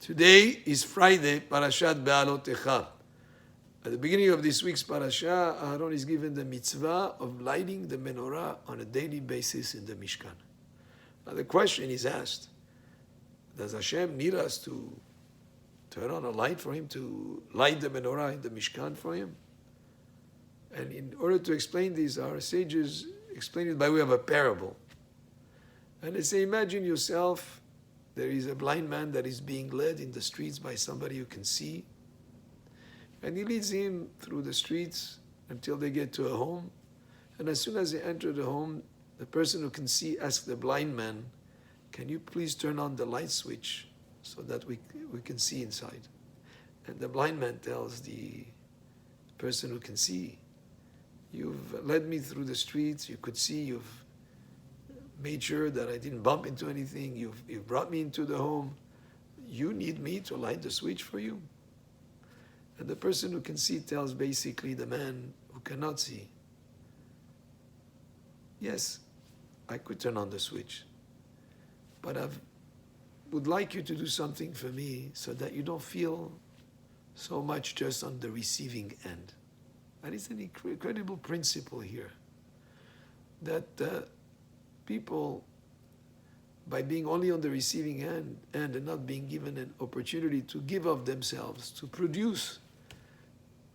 Today is Friday, Parashat Behaalotecha. At the beginning of this week's parasha, Aaron is given the mitzvah of lighting the menorah on a daily basis in the Mishkan. Now the question is asked, does Hashem need us to turn on a light for him to light the menorah in the Mishkan for him? And in order to explain this, our sages explain it by way of a parable. And they say, imagine yourself, there is a blind man that is being led in the streets by somebody who can see. And he leads him through the streets until they get to a home. And as soon as they enter the home, the person who can see asks the blind man, can you please turn on the light switch so that we can see inside? And the blind man tells the person who can see, you've led me through the streets, you could see, you've made sure that I didn't bump into anything, you've brought me into the home, you need me to light the switch for you? And the person who can see tells basically the man who cannot see, yes, I could turn on the switch, but I would like you to do something for me so that you don't feel so much just on the receiving end. And it's an incredible principle here, that people, by being only on the receiving end and not being given an opportunity to give of themselves, to produce,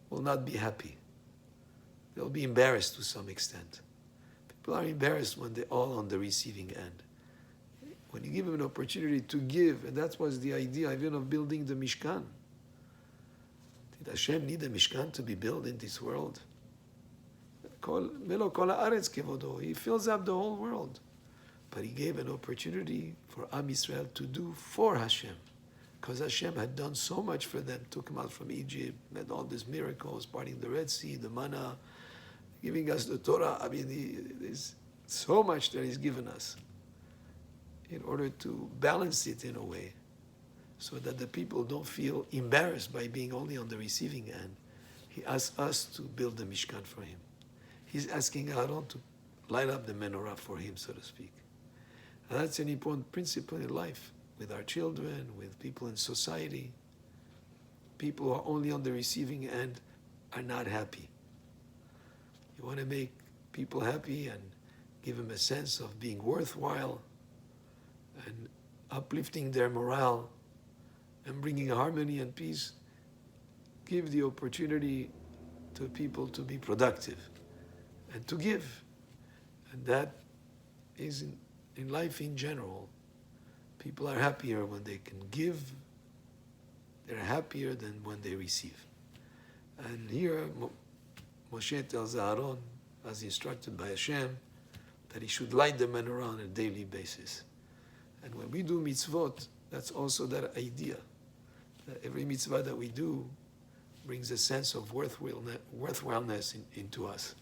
will not be happy. They'll be embarrassed to some extent. People are embarrassed when they're all on the receiving end. When you give them an opportunity to give, and that was the idea even of building the Mishkan. Did Hashem need a Mishkan to be built in this world? He fills up the whole world. But he gave an opportunity for Am Yisrael to do for Hashem. Because Hashem had done so much for them, took them out from Egypt, made all these miracles, parting the Red Sea, the manna, giving us the Torah. I mean, there's so much that he's given us in order to balance it in a way so that the people don't feel embarrassed by being only on the receiving end. He asks us to build the Mishkan for him. He's asking Aaron to light up the menorah for him, so to speak. And that's an important principle in life, with our children, with people in society. People who are only on the receiving end are not happy. You want to make people happy and give them a sense of being worthwhile and uplifting their morale and bringing harmony and peace. Give the opportunity to people to be productive and to give. And that is in life in general. People are happier when they can give. They're happier than when they receive. And here Moshe tells Aaron, as instructed by Hashem, that he should light the menorah on a daily basis. And when we do mitzvot, that's also that idea. That every mitzvah that we do brings a sense of worthwhileness into us.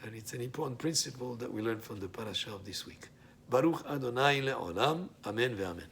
And it's an important principle that we learn from the parasha of this week. Baruch Adonai le'olam, amen ve'amen.